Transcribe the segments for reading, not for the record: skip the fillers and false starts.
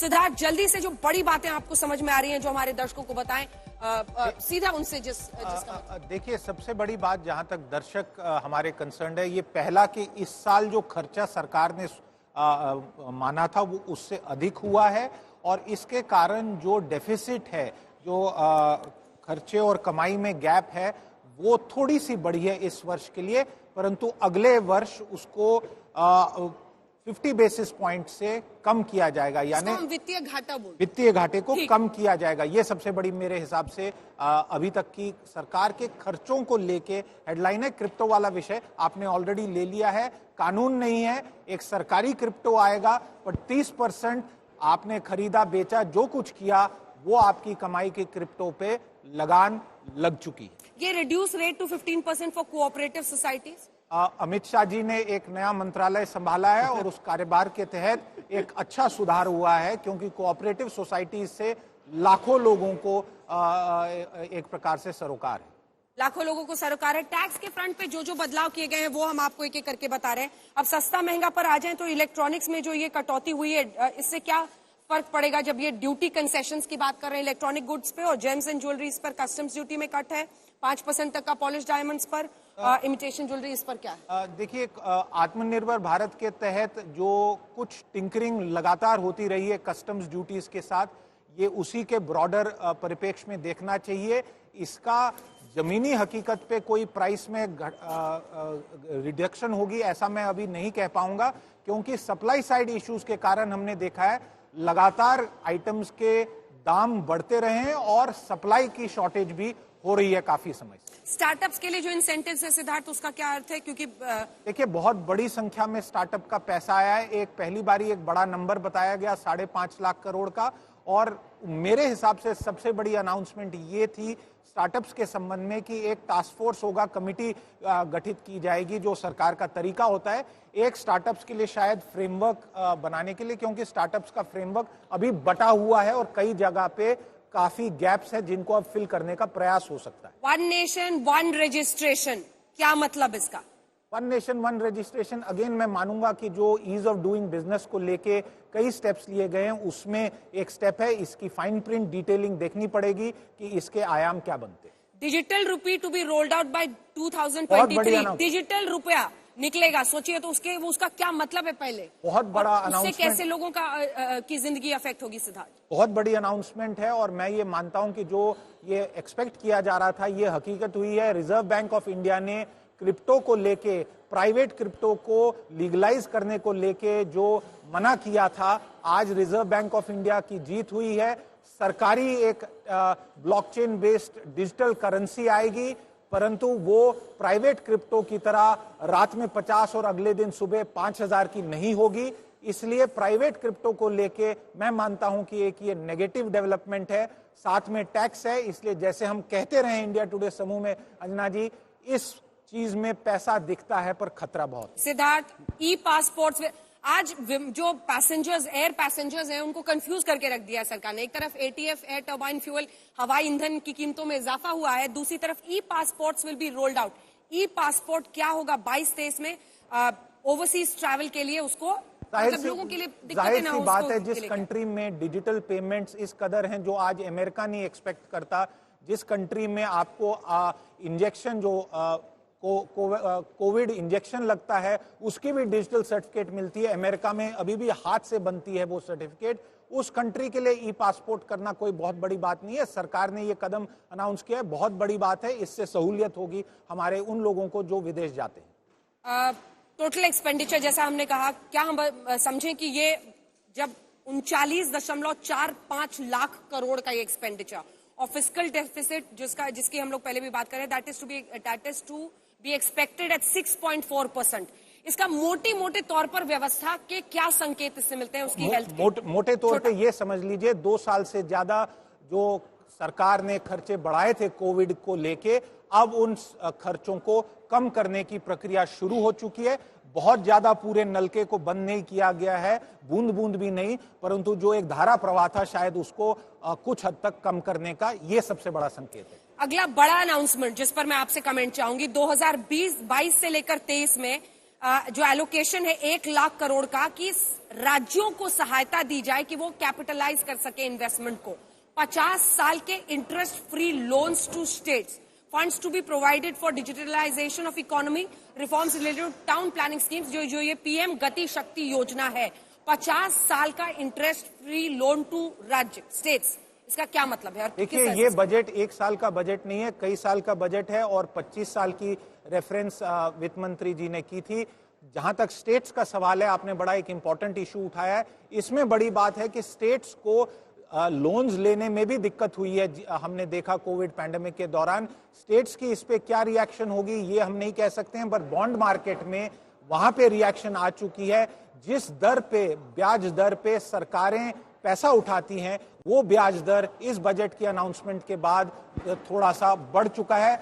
सिद्धार्थ, जल्दी से जो बड़ी बातें आपको समझ में आ रही हैं जो हमारे दर्शकों को बताएं, सीधा उनसे जिसका देखिए, सबसे बड़ी बात जहां तक दर्शक हमारे कंसर्न है, ये पहला कि इस साल जो खर्चा सरकार ने माना था वो उससे अधिक हुआ है और इसके कारण जो डेफिसिट है, जो खर्चे और कमाई में गैप है, वो थोड़ी सी बढ़ी है इस वर्ष के लिए, परंतु अगले वर्ष उसको 50 बेसिस पॉइंट से कम किया जाएगा, यानी वित्तीय घाटे को कम किया जाएगा। ये सबसे बड़ी मेरे हिसाब से अभी तक की सरकार के खर्चों को लेके हेडलाइन है। क्रिप्टो वाला विषय आपने ऑलरेडी ले लिया है, कानून नहीं है, एक सरकारी क्रिप्टो आएगा, पर 30% आपने खरीदा बेचा जो कुछ किया वो आपकी कमाई की क्रिप्टो पे लगान लग चुकी है। ये reduce rate to 15% for cooperative societies. Amit Shah ji ने एक नया मंत्रालय संभाला है और उस कार्यभार के तहत एक अच्छा सुधार हुआ है, क्योंकि कोऑपरेटिव सोसाइटी से लाखों लोगों को एक प्रकार से सरोकार है। लाखों लोगों को सरोकार है। टैक्स के फ्रंट पे जो जो बदलाव किए गए हैं वो हम आपको एक एक करके बता रहे हैं। अब सस्ता महंगा पर आ जाएं तो इलेक्ट्रॉनिक्स में जो ये कटौती हुई है, इससे क्या फर्क पड़ेगा? जब ये ड्यूटी कंसेशंस की बात कर रहे हैं इलेक्ट्रॉनिक गुड्स पे, और जेम्स एंड ज्वेलरीज पर कस्टम्स ड्यूटी में कट है 5% तक का, पॉलिश डायमंड्स पर, इमिटेशन ज्वेलरी इस पर क्या है? देखिए, आत्मनिर्भर भारत के तहत जो कुछ टिंकरिंग लगातार होती रही है कस्टम्स ड्यूटीज के साथ, ये उसी के ब्रॉडर परिप्रेक्ष्य में देखना चाहिए। इसका जमीनी हकीकत पे कोई प्राइस में रिडक्शन होगी ऐसा मैं अभी नहीं कह पाऊंगा, क्योंकि सप्लाई साइड इश्यूज के कारण हमने देखा है लगातार आइटम्स के दाम बढ़ते रहे हैं और सप्लाई की शॉर्टेज भी हो रही है काफी समय से। स्टार्टअप्स के लिए जो इंसेंटिव्स है सिद्धार्थ, उसका क्या अर्थ है? क्योंकि देखिए, बहुत बड़ी संख्या में स्टार्टअप का पैसा आया है। एक पहली बारी एक बड़ा नंबर बताया गया 5.5 लाख करोड़ का, और मेरे हिसाब से सबसे बड़ी अनाउंसमेंट ये थी स्टार्टअप्स के संबंध में कि एक टास्क फोर्स होगा, कमिटी गठित की जाएगी, जो सरकार का तरीका होता है एक स्टार्टअप्स के लिए शायद फ्रेमवर्क बनाने के लिए, क्योंकि स्टार्टअप्स का फ्रेमवर्क अभी बटा हुआ है और कई जगह पे काफी गैप्स है जिनको अब फिल करने का प्रयास हो सकता है। वन नेशन वन रजिस्ट्रेशन, क्या मतलब इसका? One nation one registration, again मैं मानूंगा कि जो ईज ऑफ डूइंग बिजनेस को लेके कई स्टेप्स लिए गए हैं, उसमें एक स्टेप है, इसकी फाइन प्रिंट डिटेलिंग देखनी पड़ेगी कि इसके आयाम क्या बनते हैं। Digital rupee to be rolled out by 2023, digital रुपया निकलेगा, सोचिए तो उसका क्या मतलब है? पहले बहुत बड़ा अनाउंसमेंट, कैसे लोगों की जिंदगी अफेक्ट होगी सिद्धार्थ? बहुत बड़ी अनाउंसमेंट है और मैं ये मानता हूं कि जो ये एक्सपेक्ट किया जा रहा था ये हकीकत हुई है। रिजर्व बैंक ऑफ इंडिया ने क्रिप्टो को लेके, प्राइवेट क्रिप्टो को लीगलाइज करने को लेके जो मना किया था, आज रिजर्व बैंक ऑफ इंडिया की जीत हुई है। सरकारी एक ब्लॉकचेन बेस्ड डिजिटल करेंसी आएगी, परंतु वो प्राइवेट क्रिप्टो की तरह रात में 50 और अगले दिन सुबह 5000 की नहीं होगी। इसलिए प्राइवेट क्रिप्टो को लेके मैं मानता हूं कि एक ये नेगेटिव डेवलपमेंट है, साथ में टैक्स है। इसलिए जैसे हम कहते रहे इंडिया टुडे समूह में, अंजना जी, इस चीज में पैसा दिखता है पर खतरा बहुत। सिद्धार्थ, ई पासपोर्ट्स आज जो पैसेंजर्स, एयर पैसेंजर्स हैं, उनको कंफ्यूज करके रख दिया सरकार ने। एक तरफ एटीएफ, एयर टर्बाइन फ्यूल, हवाई ईंधन की कीमतों में इजाफा हुआ है, दूसरी तरफ e passports will be rolled out. E passport क्या होगा 22-23 में ओवरसीज ट्रैवल के लिए? उसको मतलब लोगों के लिए जाहिर सी बात है, जिस कंट्री में डिजिटल पेमेंट्स इस कदर हैं जो आज अमेरिका नहीं एक्सपेक्ट करता, जिस कंट्री में आपको इंजेक्शन जो कोविड इंजेक्शन लगता है उसकी भी डिजिटल सर्टिफिकेट मिलती है, अमेरिका में अभी भी हाथ से बनती है वो सर्टिफिकेट, उस कंट्री के लिए ई पासपोर्ट करना कोई बहुत बड़ी बात नहीं है। सरकार ने ये कदम अनाउंस किया है, बहुत बड़ी बात है, इससे सहूलियत होगी हमारे उन लोगों को जो विदेश जाते हैं। टोटल एक्सपेंडिचर जैसा हमने कहा, क्या हम समझें कि ये जब 39.45 लाख करोड़ का ये एक्सपेंडिचर और फिस्कल डेफिसिट जिसकी हम लोग पहले भी बात करें, that is to be expected at 6.4%, इसका मोटे तौर पर व्यवस्था के क्या संकेत इससे मिलते हैं उसकी हेल्थ? मोटे तौर पे ये समझ लीजिए 2 साल से ज्यादा जो सरकार ने खर्चे बढ़ाए थे कोविड को लेके, अब उन खर्चों को कम करने की प्रक्रिया शुरू हो चुकी है। बहुत ज्यादा पूरे नलके को बंद नहीं किया गया है, बूंद बूंद भी नहीं, परंतु जो एक धारा प्रवाह था शायद उसको कुछ हद तक कम करने का ये सबसे बड़ा संकेत है। अगला बड़ा अनाउंसमेंट जिस पर मैं आपसे कमेंट चाहूंगी, 2020-22 से लेकर 23 में जो एलोकेशन है 1 लाख करोड़ का, कि राज्यों को सहायता दी जाए कि वो कैपिटलाइज कर सके इन्वेस्टमेंट को। 50 साल के interest free loans to states, funds to be provided for digitalisation of economy, reforms related to town planning schemes, जो ये पीएम गति शक्ति योजना है। 50 साल का इंटरेस्ट फ्री लोन टू राज्य स्टेट्स, इसका क्या मतलब है? देखिए, ये बजट 1 साल का बजट नहीं है, कई साल का बजट है और 25 साल की रेफरेंस वित्त मंत्री जी ने की थी। जहां तक स्टेट्स का सवाल है, आपने बड़ा एक इंपॉर्टेंट इशू उठाया है। इसमें बड़ी बात है कि स्टेट्स को लोन्स लेने में भी दिक्कत हुई है। हमने देखा कोविड पैंडेमिक के दौरान। स्टेट्स की इस पे क्या रिएक्शन होगी ये हम नहीं कह सकते हैं, पर बॉन्ड मार्केट में वहां पे रिएक्शन आ चुकी है। जिस दर पे, ब्याज दर पे सरकारें पैसा उठाती हैं, वो ब्याज दर इस बजट की अनाउंसमेंट के बाद थोड़ा सा बढ़ चुका है।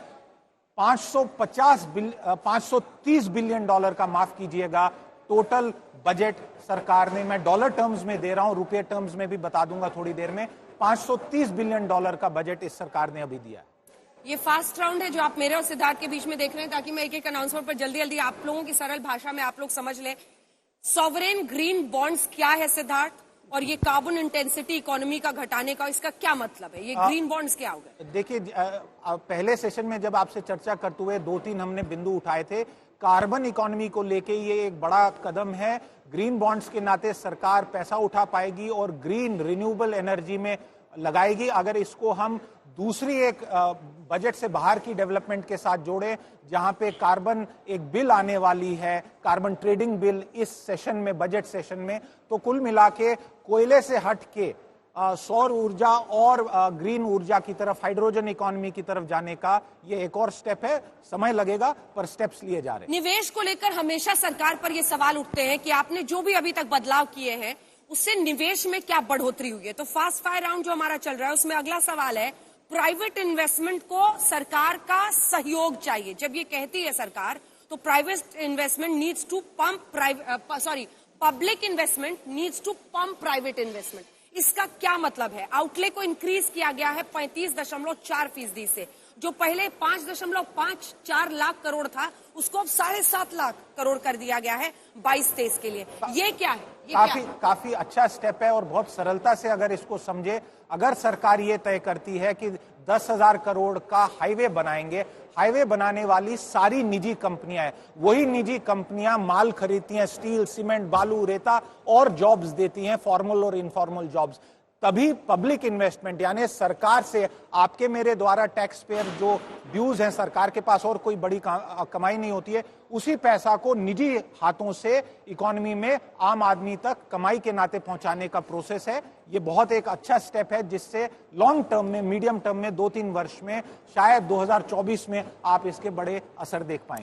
530 बिलियन डॉलर का, माफ कीजिएगा, टोटल बजट सरकार ने, मैं डॉलर टर्म्स में दे रहा हूं, रुपये टर्म्स में भी बता दूंगा थोड़ी देर में, 530 बिलियन डॉलर का बजट इस सरकार ने अभी दिया है। ये फास्ट राउंड है जो आप मेरे और सिद्धार्थ के बीच में देख रहे हैं, ताकि मैं एक एक अनाउंसमेंट पर जल्दी जल्दी आप लोगों की सरल भाषा में आप लोग समझ लें। सॉवरेन ग्रीन बॉन्ड्स क्या है सिद्धार्थ, और ये कार्बन इंटेंसिटी इकोनॉमी का घटाने का, इसका क्या मतलब है? ये ग्रीन बॉन्ड्स क्या हो गए? देखिए, पहले सेशन में जब आपसे चर्चा करते हुए 2-3 हमने बिंदु उठाए थे। कार्बन इकोनॉमी को लेके ये एक बड़ा कदम है। ग्रीन बॉन्ड्स के नाते सरकार पैसा उठा पाएगी और ग्रीन रिन्यूएबल एनर्जी में लगाएगी। अगर इसको हम दूसरी एक बजट से बाहर की डेवलपमेंट के साथ जोड़े, जहां पे कार्बन एक बिल आने वाली है, कार्बन ट्रेडिंग बिल, इस सेशन में, बजट सेशन में, तो कुल मिला के कोयले से हट के सौर ऊर्जा और ग्रीन ऊर्जा की तरफ, हाइड्रोजन इकोनॉमी की तरफ जाने का ये एक और स्टेप है। समय लगेगा पर स्टेप्स लिए जा रहे हैं। निवेश को लेकर हमेशा सरकार पर ये सवाल उठते हैं कि आपने जो भी अभी तक बदलाव किए हैं उससे निवेश में क्या बढ़ोतरी हुई है। तो फास्ट फायर राउंड जो हमारा चल रहा है उसमें अगला सवाल है, प्राइवेट इन्वेस्टमेंट को सरकार का सहयोग चाहिए। जब ये कहती है सरकार, तो private investment needs to pump public investment needs to pump private investment. इसका क्या मतलब है? आउटले को इंक्रीज किया गया है 35.4% से, जो पहले 5.54 लाख करोड़ था उसको अब 7.5 लाख करोड़ कर दिया गया है 22-23 के लिए। ये क्या है? काफी अच्छा स्टेप है और बहुत सरलता से अगर इसको समझे, अगर सरकार ये तय करती है कि 10,000 करोड़ का हाईवे बनाएंगे, हाईवे बनाने वाली सारी निजी कंपनियां हैं, वही निजी कंपनियां माल खरीदती हैं, स्टील, सीमेंट, बालू, रेता, और जॉब्स देती हैं, फॉर्मल और इनफॉर्मल जॉब्स। तभी पब्लिक इन्वेस्टमेंट, यानी सरकार से, आपके मेरे द्वारा टैक्स पेयर जो ड्यूज हैं, सरकार के पास और कोई बड़ी कमाई नहीं होती है, उसी पैसा को निजी हाथों से इकोनॉमी में आम आदमी तक कमाई के नाते पहुंचाने का प्रोसेस है। ये बहुत एक अच्छा स्टेप है, जिससे लॉन्ग टर्म में, मीडियम टर्म में, 2-3 वर्ष में, शायद 2024 में आप इसके बड़े असर देख पाएंगे।